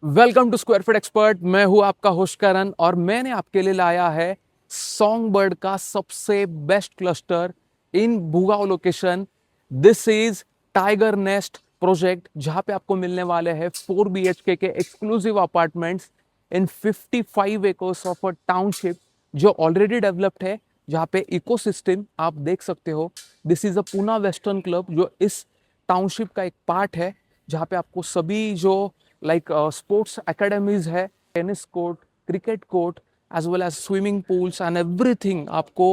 Welcome to square feet expert. मैं हूं आपका होस्ट करण और मैंने आपके लिए लाया है सॉन्ग बर्ड का सबसे best cluster in Bhugaon location. This is tiger nest project, जहां पे आपको मिलने वाले हैं 4 BHK के exclusive apartments in 55 acres of a township जो ऑलरेडी डेवलप्ड है, जहां पे इकोसिस्टम आप देख सकते हो। This is a Poona western club जो इस टाउनशिप का एक पार्ट है, जहां पे आपको सभी जो स्पोर्ट्स एकेडमीज है, tennis court, cricket court, as well as swimming pools and everything. आपको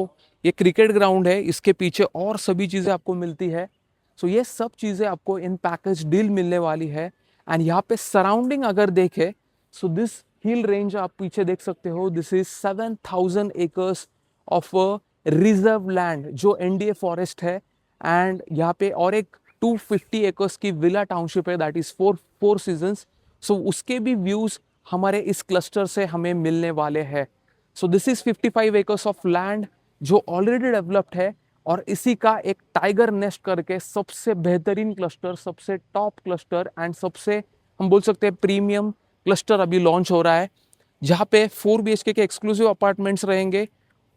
ये क्रिकेट ग्राउंड है, इसके पीछे और सभी चीज़ें आपको मिलती है। सो ये सब चीज़ें आपको इन पैकेज डील मिलने वाली है। एंड यहाँ पे सराउंडिंग अगर देखें, सो दिस हिल रेंज आप पीछे देख सकते हो। This is 7,000 acres of reserve land जो NDA फॉरेस्ट है। एंड यहाँ पे और एक 250 एकर्स की विला टाउनशिप है, दैट इज फोर सीजन्स। सो उसके भी व्यूज हमारे इस क्लस्टर से हमें मिलने वाले हैं। सो this is 55 acres of land जो ऑलरेडी डेवलप्ड है, और इसी का एक टाइगर नेस्ट करके सबसे बेहतरीन क्लस्टर, सबसे टॉप क्लस्टर एंड सबसे हम बोल सकते हैं प्रीमियम क्लस्टर अभी लॉन्च हो रहा है, जहाँ पे 4 BHK के एक्सक्लूसिव अपार्टमेंट्स रहेंगे,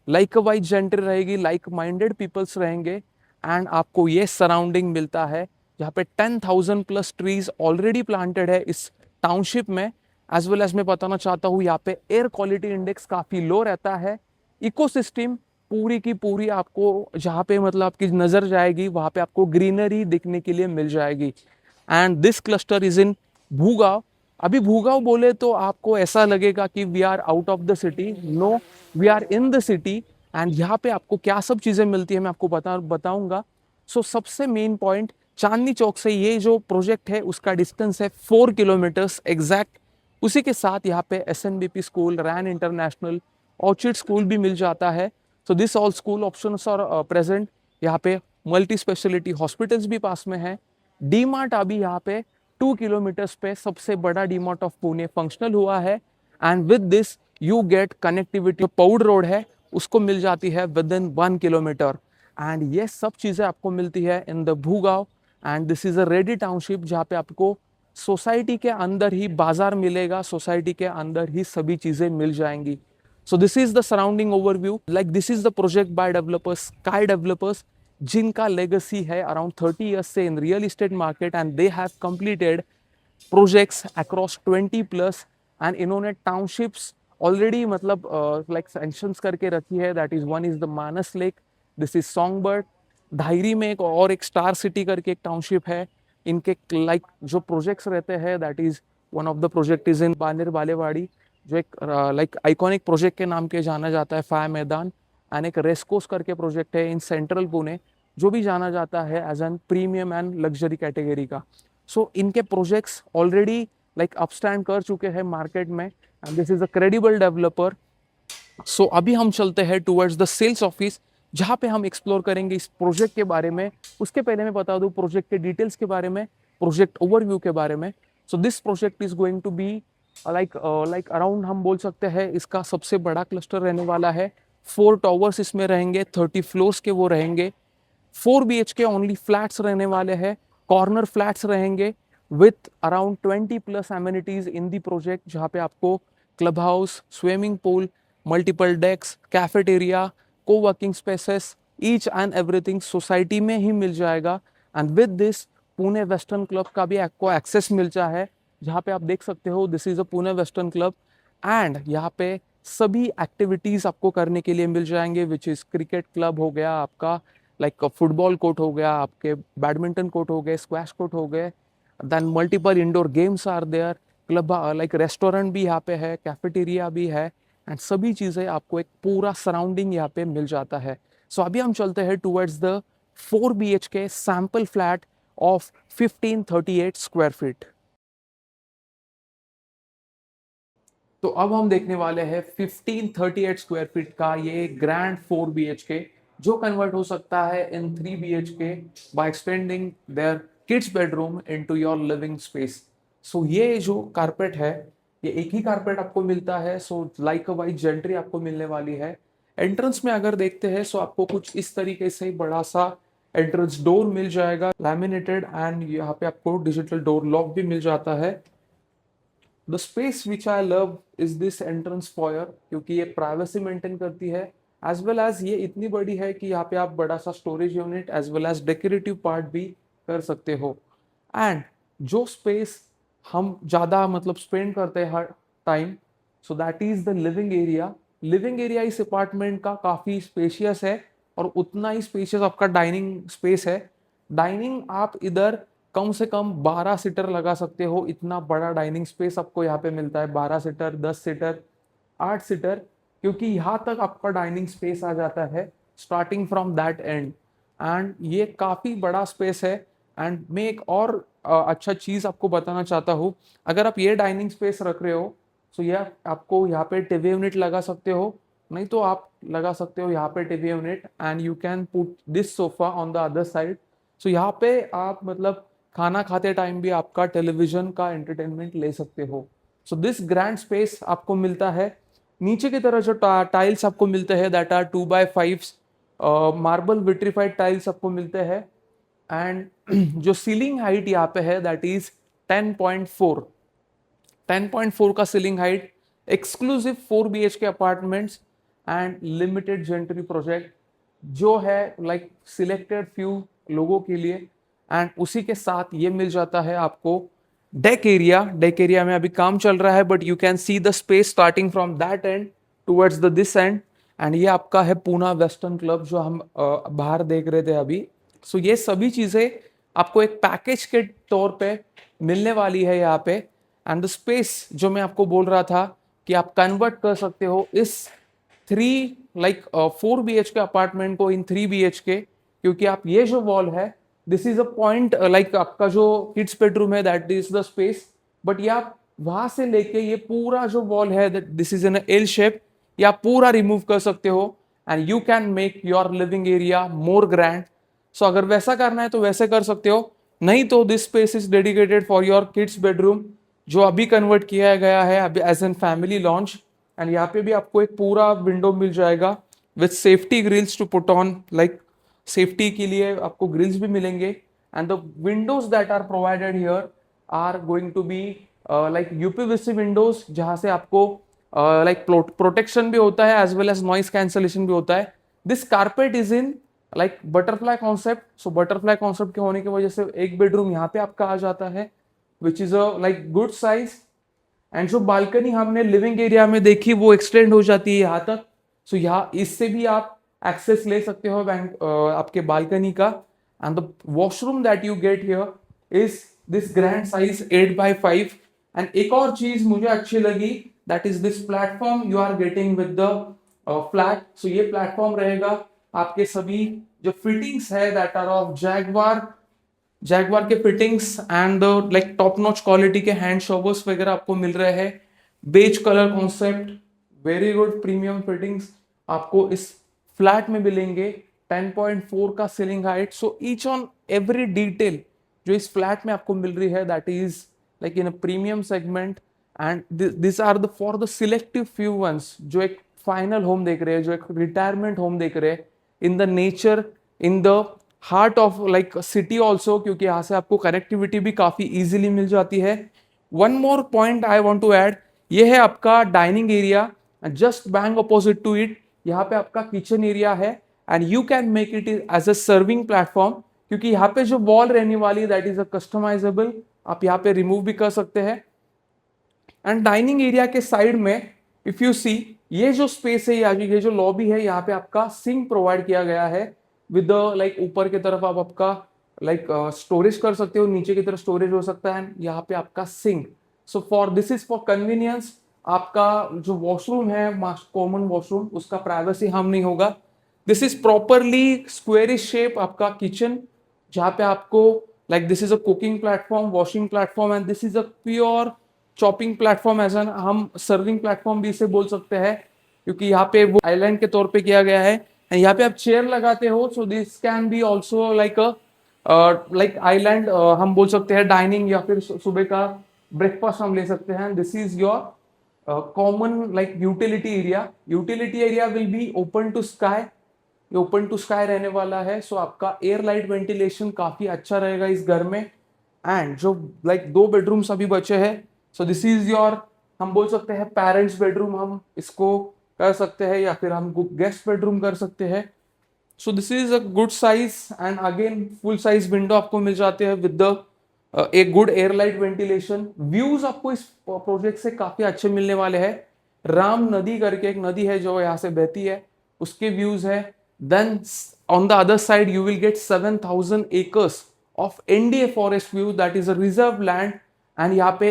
लाइक वाइज जेंट्री रहेगी, लाइक माइंडेड पीपल्स रहेंगे। एंड आपको ये सराउंडिंग मिलता है जहाँ पे 10,000 प्लस ट्रीज ऑलरेडी प्लांटेड है इस टाउनशिप में। एज वेल एज मैं बताना चाहता हूँ, यहाँ पे एयर क्वालिटी इंडेक्स काफी लो रहता है। इकोसिस्टम पूरी की पूरी आपको जहाँ पे मतलब आपकी नजर जाएगी वहां पे आपको ग्रीनरी दिखने के लिए मिल जाएगी। And this cluster is in Bhugaon. अभी भूगांव बोले तो आपको ऐसा लगेगा कि we are out of the city. No, we are in the city. And यहाँ पे आपको क्या सब चीजें मिलती है मैं आपको बताऊंगा। सो सबसे मेन पॉइंट, चांदनी चौक से ये जो प्रोजेक्ट है उसका डिस्टेंस है 4 किलोमीटर्स एग्जैक्ट। उसी के साथ यहाँ पे SNBP school, Ryan International, Orchid school भी मिल जाता है। So this all school options are present. यहाँ पे मल्टी स्पेशलिटी हॉस्पिटल्स भी पास में है। डी मार्ट अभी यहाँ पे 2 किलोमीटर्स पे सबसे बड़ा D mart of Pune functional हुआ है। And with this you get connectivity. Paud road है उसको मिल जाती है विद इन 1 किलोमीटर। एंड ये सब चीजें आपको मिलती है in the Bhugaon. And this is a ready township जहाँ पे आपको सोसाइटी के अंदर ही बाजार मिलेगा, सोसाइटी के अंदर ही सभी चीजें मिल जाएंगी। So this is the surrounding overview. Like this is the project by developers, sky developers, जिनका लेगेसी है अराउंड 30 ईयर्स से in real estate market. And they have completed projects across 20 plus. And इन्होंने टाउनशिप्स ऑलरेडी मतलब like sanctions करके रखी है। That is one is the Manas lake, this is songbird. Dhayari में एक और एक स्टार सिटी करके एक टाउनशिप है। इनके लाइक जो प्रोजेक्ट्स रहते हैं, that is one of the project is in Baner Balewadi, जो एक लाइक आइकॉनिक प्रोजेक्ट के नाम के जाना जाता है, फाया मैदान। एंड एक रेस्कोस करके प्रोजेक्ट है इन सेंट्रल पुणे, जो भी जाना जाता है as an premium and luxury category का। सो इनके प्रोजेक्ट्स ऑलरेडी लाइक अपस्टैंड कर चुके हैं मार्केट में। And this is a credible developer. So अभी हम चलते हैं टुवर्ड्स द सेल्स ऑफिस, जहां पे हम एक्सप्लोर करेंगे इस प्रोजेक्ट के बारे में। उसके पहले मैं बता दूं प्रोजेक्ट के डिटेल्स के बारे में, प्रोजेक्ट ओवरव्यू के बारे में। So this project is going to be like around, हम बोल सकते हैं इसका सबसे बड़ा क्लस्टर रहने वाला है। 4 टावर्स इसमें रहेंगे, 30 फ्लोर्स के वो रहेंगे। 4 BHK ओनली फ्लैट्स रहने वाले हैं, कॉर्नर फ्लैट्स रहेंगे with around 20 plus amenities in the project, जहाँ पे आपको club house, swimming pool, multiple decks, cafeteria, co working spaces, each and everything society में ही मिल जाएगा। And with this Pune western club का भी आपको एक्सेस मिलता है, जहाँ पे आप देख सकते हो this is a Pune western club. And यहाँ पे सभी एक्टिविटीज आपको करने के लिए मिल जाएंगे, विच इज क्रिकेट क्लब हो गया आपका, लाइक फुटबॉल कोर्ट हो गया, आपके बैडमिंटन कोर्ट हो गए, स्क्वैश कोर्ट हो गए, then multiple indoor games are there, club like restaurant भी यहाँ पे है, कैफेटेरिया भी है। एंड सभी चीज़ें आपको एक पूरा सराउंडिंग यहाँ पे मिल जाता है। सो अभी हम चलते हैं towards the 4 BHK sample flat of 1538 square feet. तो अब हम देखने वाले हैं 1538 स्क्वायर फीट का ये ग्रैंड 4 BHK, जो कन्वर्ट हो सकता है in 3 BHK by expanding their kids bedroom into your living space. So ये जो कारपेट है, ये एक ही कारपेट आपको मिलता है। So like a wise gentry आपको मिलने वाली है। एंट्रेंस में अगर देखते हैं, सो आपको कुछ इस तरीके से बड़ा सा एंट्रेंस डोर मिल जाएगा, लैमिनेटेड। एंड यहाँ पे आपको डिजिटल डोर लॉक भी मिल जाता है। The space which I love is this entrance foyer, क्योंकि ये प्राइवेसी मेंटेन करती है, एज वेल एज ये इतनी बड़ी है कि यहाँ पे आप बड़ा सा storage unit as well as decorative part भी कर सकते हो। एंड जो स्पेस हम ज़्यादा मतलब स्पेंड करते हैं हर time, so that is the living area. Living area इस अपार्टमेंट का काफ़ी स्पेशियस है और उतना ही स्पेशियस आपका डाइनिंग स्पेस है। डाइनिंग आप इधर कम से कम 12 सीटर लगा सकते हो, इतना बड़ा डाइनिंग स्पेस आपको यहाँ पे मिलता है। 12 सीटर, 10 सीटर, 8 सीटर, क्योंकि यहाँ तक आपका डाइनिंग स्पेस आ जाता है starting from that and. And ये काफ़ी बड़ा स्पेस है। एंड मैं एक और अच्छा चीज़ आपको बताना चाहता हूँ। अगर आप ये डाइनिंग स्पेस रख रहे हो, तो ये आपको यहाँ पे टीवी यूनिट लगा सकते हो, नहीं तो आप लगा सकते हो यहाँ पे TV unit, and you can put this sofa on the other side. So यहाँ पे आप मतलब खाना खाते टाइम भी आपका टेलीविजन का एंटरटेनमेंट ले सकते हो। सो दिस ग्रैंड स्पेस आपको मिलता है। नीचे की तरफ जो टाइल्स आपको मिलते हैं that are 2x5 marble vitrified tiles आपको मिलते हैं। एंड जो सीलिंग हाइट यहाँ पे है दैट इज 10.4, 10.4 का ceiling height, exclusive 4 BHK apartments and limited gentry project जो है लाइक सिलेक्टेड फ्यू लोगों के लिए। एंड उसी के साथ ये मिल जाता है आपको डेक एरिया। डेक एरिया में अभी काम चल रहा है, but you can see the space starting from that and towards the this and. And ये आपका है पूना वेस्टर्न क्लब जो हम बाहर देख रहे थे अभी। सो ये सभी चीजें आपको एक पैकेज के तौर पे मिलने वाली है यहाँ पे। एंड द स्पेस जो मैं आपको बोल रहा था कि आप कन्वर्ट कर सकते हो इस 4 BHK अपार्टमेंट को इन 3 BHK, क्योंकि आप ये जो वॉल है this is a point, like आपका जो किड्स बेडरूम है that is the space, but ये आप वहां से लेके ये पूरा जो वॉल है this is an L shape, ये आप पूरा रिमूव कर सकते हो and you can make your living area more grand. So अगर वैसा करना है तो वैसे कर सकते हो, नहीं तो this space is dedicated for your kids bedroom जो अभी कन्वर्ट किया गया है अभी as an family launch. And यहाँ पे भी आपको एक पूरा विंडो मिल जाएगा with safety grills to put on, like safety के लिए आपको ग्रिल्स भी मिलेंगे। And the windows that are provided here are going to be like UPVC windows, जहां से आपको लाइक प्रोटेक्शन भी होता है as well as noise cancellation भी होता है। This carpet is in like butterfly concept. So butterfly concept के होने की वजह से एक बेडरूम यहाँ पे आपका आ जाता है which is a like good size. And जो बालकनी हमने लिविंग एरिया में देखी वो एक्सटेंड हो जाती है यहाँ तक। सो यहाँ इससे भी आप एक्सेस ले सकते हो आपके बालकनी का। And the washroom that you get here is this grand size 8x5। And एक और चीज मुझे अच्छी लगी that is this platform you are getting with the flat. So ये प्लेटफॉर्म रहेगा, आपके सभी जो फिटिंग्स है दैट आर ऑफ जैगवार के fittings and like top notch quality के हैंड शॉवर्स वगैरह आपको मिल रहे हैं। Beige colour concept, very good premium fittings आपको इस फ्लैट में मिलेंगे। 10.4 का ceiling height. So each on every detail जो इस फ्लैट में आपको मिल रही है that is like in a premium segment. And this are the for the selective few ones जो एक फाइनल होम देख रहे हैं, जो एक रिटायरमेंट होम देख रहे हैं in the nature, in the heart of like city also, क्योंकि यहाँ से आपको कनेक्टिविटी भी काफी इजीली मिल जाती है। One more point I want to add, ये है आपका dining area. Just bang opposite to it यहाँ पे आपका किचन एरिया है and you can make it as a serving platform, क्योंकि यहाँ पे जो वॉल रहने वाली दैट इज अ कस्टमाइजेबल, आप यहाँ पे रिमूव भी कर सकते हैं। एंड डाइनिंग एरिया के साइड में इफ यू सी ये जो स्पेस है, ये जो लॉबी है, यहाँ पे आपका सिंक प्रोवाइड किया गया है विद लाइक ऊपर की तरफ आप आपका लाइक स्टोरेज कर सकते हो, नीचे की तरफ स्टोरेज हो सकता है, यहाँ पे आपका sink. So for this is for convenience, आपका जो वॉशरूम है कॉमन वॉशरूम उसका प्राइवेसी हार्म नहीं होगा। This is properly squarish shape आपका किचन, जहाँ पे आपको like this is a cooking platform, washing platform and this is a pure chopping platform, as an हम सर्विंग प्लेटफॉर्म भी इसे बोल सकते हैं, क्योंकि यहाँ पे वो आइलैंड के तौर पे किया गया है। यहाँ पे आप चेयर लगाते हो, so this can be also like island हम बोल सकते हैं डाइनिंग, या फिर सुबह का ब्रेकफास्ट हम ले सकते हैं। This is your common like utility area. Utility area will be open to sky, ये ओपन टू स्काई रहने वाला है। सो आपका एयर लाइट वेंटिलेशन काफी अच्छा रहेगा इस घर में। एंड जो लाइक 2 बेडरूम्स अभी बचे हैं, सो दिस इज योर हम बोल सकते हैं पेरेंट्स बेडरूम हम इसको कर सकते हैं, या फिर हम गेस्ट बेडरूम कर सकते हैं। सो this is a good size, and again full size window आपको मिल जाते हैं विद द एक गुड एयरलाइट वेंटिलेशन। व्यूज आपको इस प्रोजेक्ट से काफी अच्छे मिलने वाले हैं। राम नदी करके एक नदी है जो यहाँ से बहती है, उसके व्यूज है। Then on the other side you will get 7,000 acres of NDA forest view, that is a reserve land. And यहाँ पे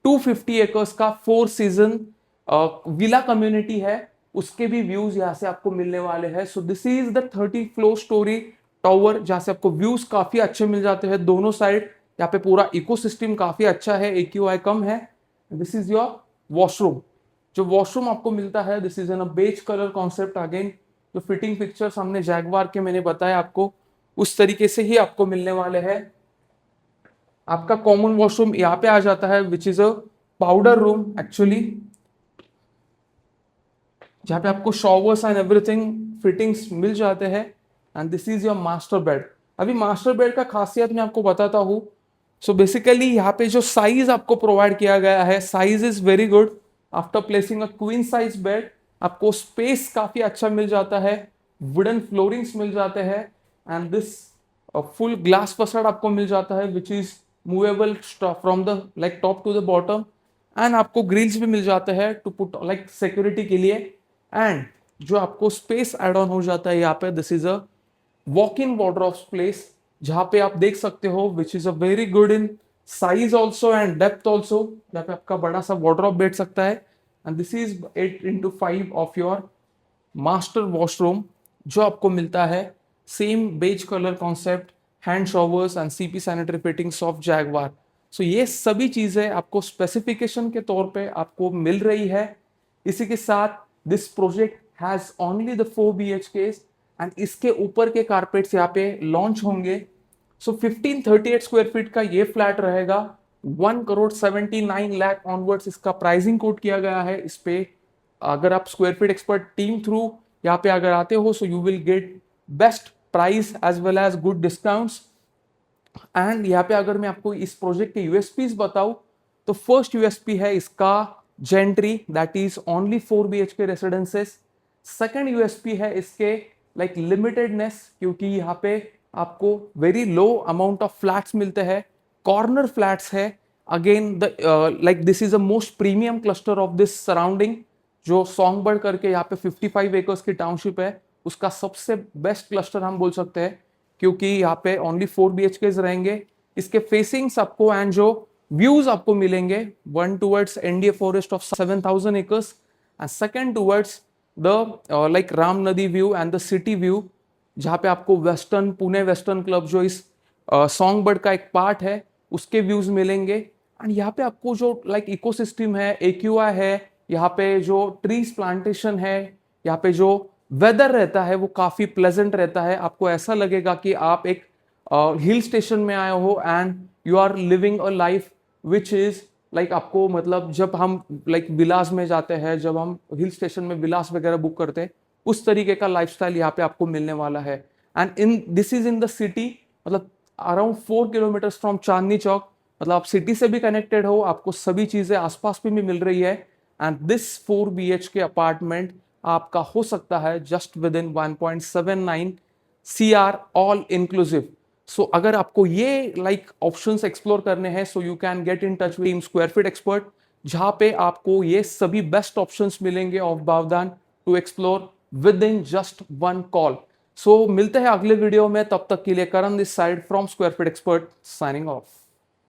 250 acres का 4 सीजन विला कम्युनिटी है, उसके भी व्यूज यहाँ से आपको मिलने वाले हैं। सो this is the 30 floor story tower, जहाँ से आपको व्यूज काफी अच्छे मिल जाते हैं दोनों साइड। यहाँ पे पूरा इकोसिस्टम काफी अच्छा है, AQI कम है। This is your washroom. जो वॉशरूम आपको मिलता है, this is an a beige colour concept. Again जो फिटिंग पिक्चर्स हमने जैगवार के मैंने बताया आपको, उस तरीके से ही आपको मिलने वाले हैं। आपका कॉमन वॉशरूम यहाँ पे आ जाता है, which is a powder room actually, जहाँ पे आपको शॉवर्स एंड एवरीथिंग फिटिंग्स मिल जाते हैं। And this is your master bed. अभी मास्टर बेड का खासियत मैं आपको बताता हूँ। सो बेसिकली यहाँ पे जो साइज आपको प्रोवाइड किया गया है, size is very good. After placing a queen size bed, आपको स्पेस काफी अच्छा मिल जाता है, वुडन फ्लोरिंग्स मिल जाते हैं, and this full glass facade आपको मिल जाता है, which is movable from the like top to the bottom. And आपको ग्रिल्स भी मिल जाते हैं टू पुट लाइक सिक्योरिटी के लिए। एंड जो आपको स्पेस एड ऑन हो जाता है यहाँ पे, this is a walk in wardrobe place, जहां पे आप देख सकते हो, which is a very good in size also and depth also, जहाँ पे आपका बड़ा सा वार्डरोब बैठ सकता है। And this is 8x5 of your master washroom, जो आपको मिलता है same beige colour concept, hand showers and CP sanitary fittings of Jaguar. So ये सभी चीजें आपको स्पेसिफिकेशन के तौर पे आपको मिल रही है। इसी के साथ this project has only the 4 BHKs, and इसके ऊपर के कारपेट्स यहाँ पे लॉन्च होंगे। सो 1538 स्क्वायर फीट का ये फ्लैट रहेगा। 1,79,00,000 ऑनवर्ड्स इसका प्राइसिंग कोट किया गया है इस पे। अगर आप square feet expert team through यहाँ पे अगर आते हो, so you will get best price as well as good discounts. And यहाँ पे अगर मैं आपको इस प्रोजेक्ट के यूएसपीज बताऊं, तो फर्स्ट यूएसपी है इसका gentry, that is only 4 BHK residences. Second USP है इसके लाइक लिमिटेडनेस, क्योंकि यहाँ पे आपको very low amount of flats मिलते हैं, कॉर्नर फ्लैट्स है। Again the like this is a most premium cluster of this surrounding. जो सॉन्गबर्ड करके यहाँ पे 55 एकर्स की टाउनशिप है, उसका सबसे बेस्ट क्लस्टर हम बोल सकते हैं, क्योंकि यहाँ पे ओनली 4 BHKs रहेंगे। इसके फेसिंग्स आपको एंड जो व्यूज आपको मिलेंगे, one towards NDA forest of 7,000 acres and second towards the like Ram Nadi view and the city view, जहाँ पे आपको वेस्टर्न पुणे वेस्टर्न क्लब जो इस सॉन्गबर्ड का एक पार्ट है, उसके व्यूज मिलेंगे। एंड यहाँ पे आपको जो लाइक इकोसिस्टम है, AQI है, यहाँ पे जो ट्रीज प्लांटेशन है, यहाँ पे जो वेदर रहता है वो काफी प्लेजेंट रहता है। आपको ऐसा लगेगा कि आप एक हिल स्टेशन में आए हो and you are living a life which is like आपको मतलब जब हम लाइक विलास में जाते हैं, जब हम हिल स्टेशन में विलास वगैरह बुक करते हैं, उस तरीके का लाइफस्टाइल यहाँ पे आपको मिलने वाला है। And in this is in the city, मतलब around 4 kilometres from Chandni Chowk, मतलब आप सिटी से भी कनेक्टेड हो, आपको सभी चीजें आसपास भी मिल रही है। एंड दिस 4 BHK अपार्टमेंट आपका हो सकता है just within 1.79 CR all inclusive. So अगर आपको ये लाइक ऑप्शंस एक्सप्लोर करने हैं, so you can get in touch with square feet expert, जहां पे आपको ये सभी बेस्ट ऑप्शंस मिलेंगे of Bavdhan to explore within just one call. So मिलते हैं अगले वीडियो में, तब तक के लिए Karan this side from square feet expert signing of.